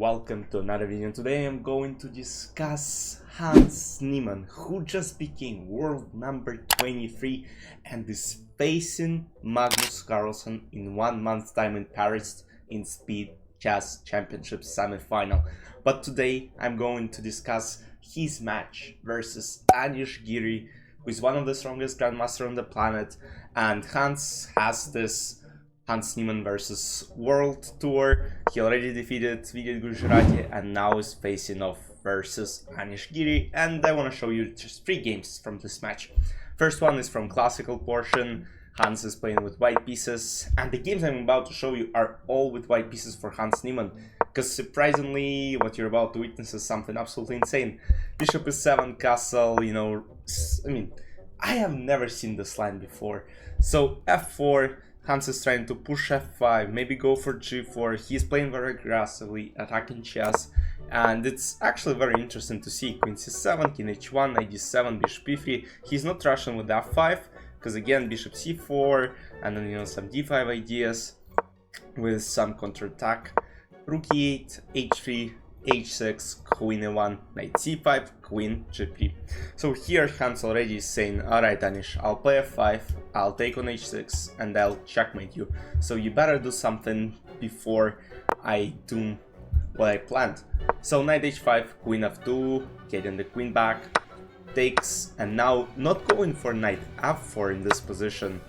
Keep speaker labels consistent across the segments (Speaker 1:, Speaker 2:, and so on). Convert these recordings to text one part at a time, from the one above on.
Speaker 1: Welcome to another video. Today I'm going to discuss Hans Niemann, who just became world number 23 and is facing Magnus Carlsen in 1 month's time in Paris in Speed Chess Championship semi-final. But today I'm going to discuss his match versus Anish Giri, who is one of the strongest grandmasters on the planet, and Hans has this Hans Niemann versus World Tour. He already defeated Gujrati and now is facing off versus Anish Giri, and I want to show you just 3 games from this match. First one is from classical portion. Hans is playing with white pieces, and the games I'm about to show you are all with white pieces for Hans Niemann, because surprisingly what you're about to witness is something absolutely insane. Bishop e7, castle, I have never seen this line before. So f4, Hans is trying to push f5, maybe go for g4. He's playing very aggressively, attacking chess, and it's actually very interesting to see. Queen c7, king h1, knight d7, bishop e3. He's not rushing with f5, because again, bishop c4, and then some d5 ideas with some counterattack. Rook e8, h3, h6, queen a1, knight c5, queen g3. So here Hans already is saying, alright Anish, I'll play f5, I'll take on h6, and I'll checkmate you. So you better do something before I do what I planned. So knight h5, queen f2, getting the queen back, takes, and now not going for knight f4 in this position.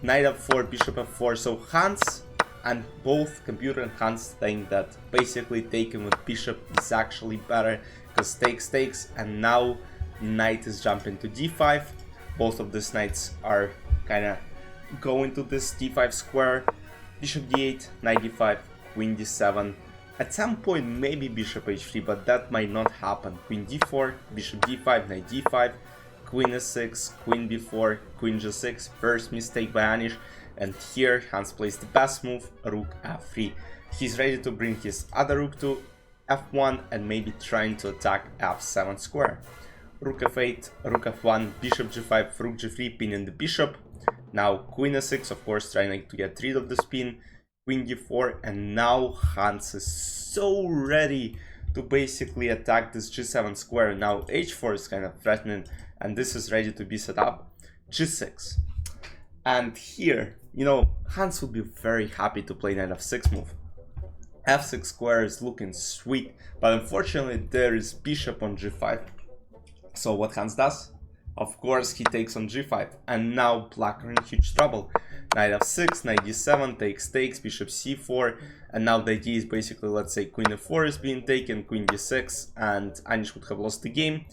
Speaker 1: Knight f4, bishop f4, so Hans and both computer and Hans think that basically taking with bishop is actually better, because takes, and now the knight is jumping to d5. Both of these knights are kind of going to this d5 square. Bishop d8, knight d5, queen d7. At some point maybe bishop h3, but that might not happen. Queen d4, bishop d5, knight d5, queen s6, queen b4, queen g6. First mistake by Anish. And here Hans plays the best move, rook f3. He's ready to bring his other rook to f1 and maybe trying to attack f7 square. Rook f8, rook f1, bishop g5, rook g3, pinning the bishop. Now queen s6, of course, trying to get rid of the spin. Queen d4, and now Hans is so ready to basically attack this g7 square. Now h4 is kind of threatening, and this is ready to be set up. g6. And here, Hans would be very happy to play knight f6 move. f6 square is looking sweet, but unfortunately there is bishop on g5. So what Hans does? Of course he takes on g5, and now black are in huge trouble. Knight f6, knight d7, takes, bishop c4, and now the idea is basically, let's say queen f4 is being taken, queen d6, and Anish would have lost the game.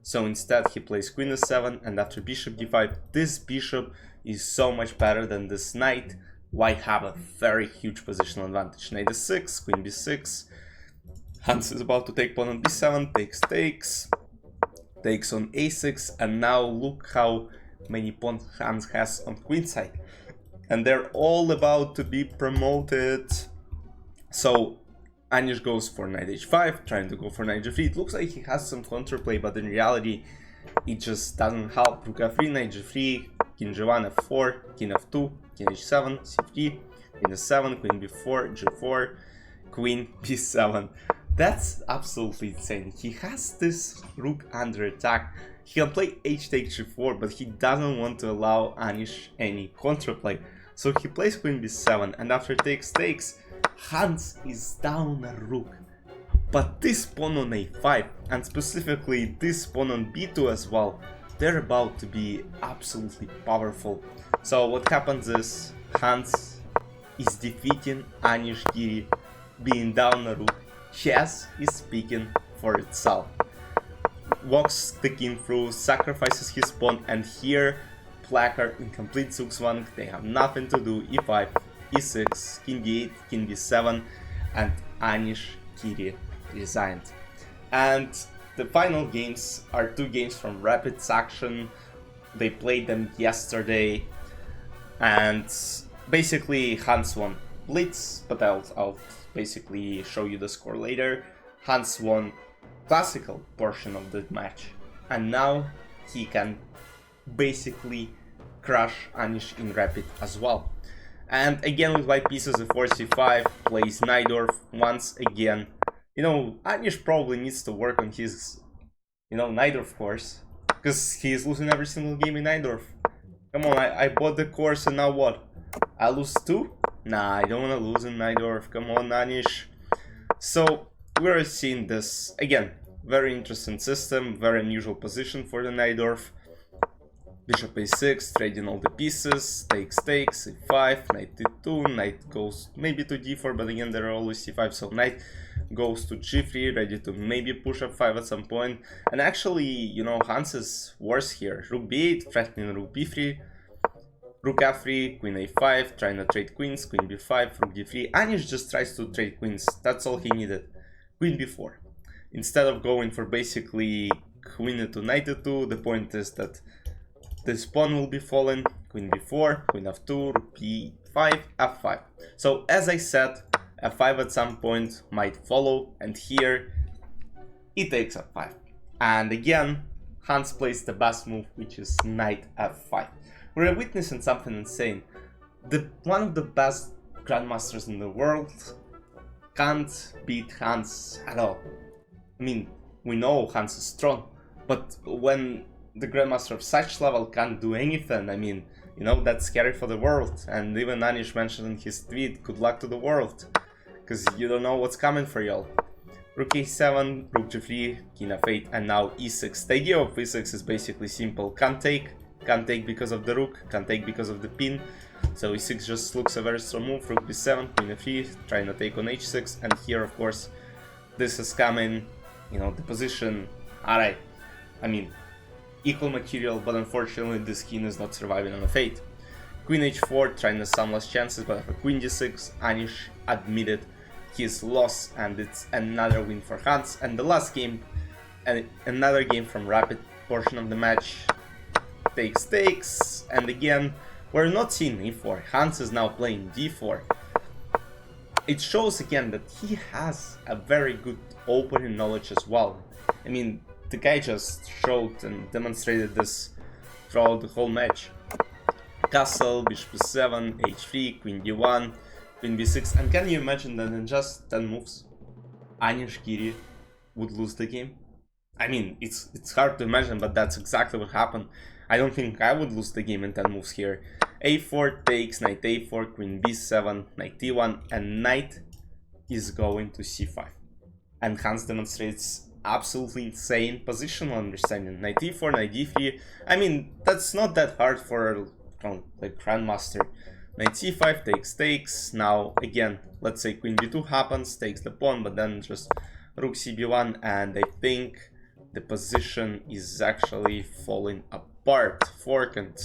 Speaker 1: So instead he plays queen s7, and after bishop d5, this bishop is so much better than this knight. White have a very huge positional advantage. Knight d6, queen b6. Hans is about to take pawn on b7, takes on a6, and now look how many pawns Hans has on queen side. And they're all about to be promoted. So Anish goes for knight h5, trying to go for knight g3. It looks like he has some counterplay, but in reality it just doesn't help. Rook f3, knight g3, king g1, f4, king f2, king h7, c3, queen s7, queen b4, g4, queen b7. That's absolutely insane. He has this rook under attack. He can play h takes g4, but he doesn't want to allow Anish any counterplay. So he plays queen b7, and after takes, Hans is down a rook. But this pawn on a5, and specifically this pawn on b2 as well, they're about to be absolutely powerful. So what happens is Hans is defeating Anish Giri, being down a rook. Chess is speaking for itself. Walks the king through, sacrifices his pawn, and here black are in complete zugzwang. They have nothing to do. e5, e6, king d8, king b7, and Anish Giri resigned. And the final games are 2 games from Rapid Action. They played them yesterday, and basically Hans won Blitz, but I'll basically show you the score later. Hans won classical portion of the match, and now he can basically crush Anish in Rapid as well. And again with white pieces, f4, c5, plays Najdorf once again. You know, Anish probably needs to work on his, Najdorf course, because he's losing every single game in Najdorf. Come on, I bought the course and now what? I lose 2? Nah, I don't want to lose in Najdorf. Come on, Anish. So, we're seeing this, again, very interesting system, very unusual position for the Najdorf. Bishop a6, trading all the pieces, takes, c5, knight d2, knight goes maybe to d4, but again there are always c5, so knight goes to g3, ready to maybe push up 5 at some point. And actually, you know, Hans is worse here. Rook b8, threatening rook b3, rook f3, queen a5, trying to trade queens, queen b5, rook d3. Anish just tries to trade queens, that's all he needed. Queen b4. Instead of going for basically queen to knight e2, the point is that this pawn will be fallen, queen b4, queen f2, rook b5, f5. So as I said, f5 at some point might follow, and here he takes f5. And again, Hans plays the best move, which is knight f5. We're witnessing something insane. One of the best grandmasters in the world can't beat Hans at all. I mean, we know Hans is strong, but when the grandmaster of such level can't do anything, I mean, you know, that's scary for the world. And even Anish mentioned in his tweet, good luck to the world, because you don't know what's coming for y'all. Rook a7, rook g3, king f8, and now e6. The idea of e6 is basically simple. Can't take because of the rook, can't take because of the pin. So e6 just looks a very strong move. Rook b7, queen f3, trying to take on h6, and here of course this is coming, you know, the position, alright, I mean, equal material, but unfortunately this king is not surviving on f8. Queen h4, trying to some last chances, but for queen d6, Anish admitted his loss, and it's another win for Hans. And the last game, and another game from rapid portion of the match, takes, and again, we're not seeing e4. Hans is now playing d4. It shows again that he has a very good opening knowledge as well. I mean, the guy just showed and demonstrated this throughout the whole match. Castle, bishop b7, h3, queen d1, queen b6, and can you imagine that in just 10 moves, Anish Giri would lose the game? I mean, it's hard to imagine, but that's exactly what happened. I don't think I would lose the game in 10 moves here. a4 takes, knight a4, queen b7, knight d1, and knight is going to c5. And Hans demonstrates absolutely insane positional understanding. Knight e4, knight d3. I mean, that's not that hard for like grandmaster. Knight c5 takes. Now again, let's say queen b2 happens, takes the pawn, but then just rook cb1, and I think the position is actually falling apart. Fork and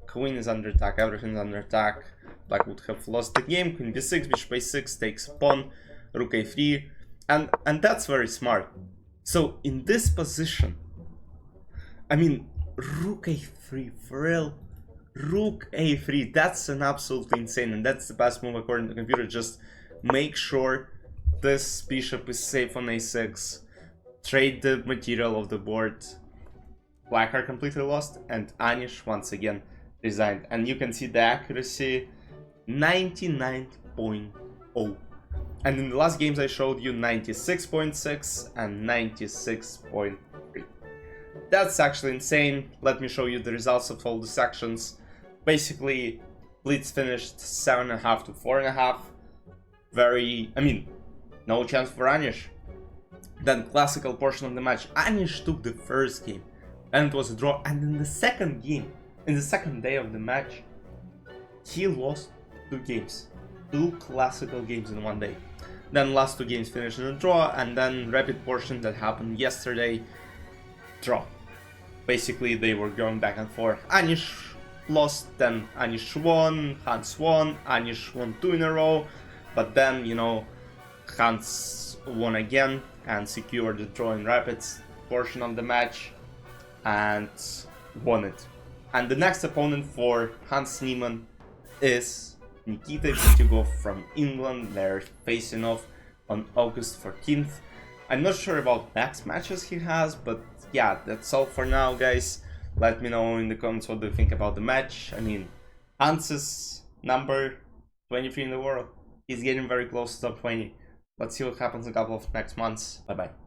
Speaker 1: queen is under attack, everything is under attack. Black would have lost the game. Queen b6, bishop a6, takes pawn, rook a3, and that's very smart. So in this position, I mean, rook a3, for real, rook a3, that's an absolutely insane, and that's the best move according to the computer. Just make sure this bishop is safe on a6, trade the material of the board. Black are completely lost, and Anish once again resigned. And you can see the accuracy, 99.0. And in the last games I showed you 96.6 and 96.3. That's actually insane. Let me show you the results of all the sections. Basically, Blitz finished 7.5 to 4.5. Very, I mean, no chance for Anish. Then classical portion of the match. Anish took the first game, and it was a draw. And in the second game, in the second day of the match, he lost 2 games. 2 classical games in one day. Then last 2 games finished in a draw, and then rapid portion that happened yesterday, draw. Basically, they were going back and forth. Anish lost, then Anish won, Hans won, Anish won 2 in a row, but then, you know, Hans won again and secured the draw in rapids portion of the match and won it. And the next opponent for Hans Niemann is Nikita Vityugov from England. They're facing off on August 14th. I'm not sure about next matches he has, but yeah, that's all for now, guys. Let me know in the comments what do you think about the match. I mean, Hans's number 23 in the world. He's getting very close to top 20. Let's see what happens in a couple of next months. Bye bye.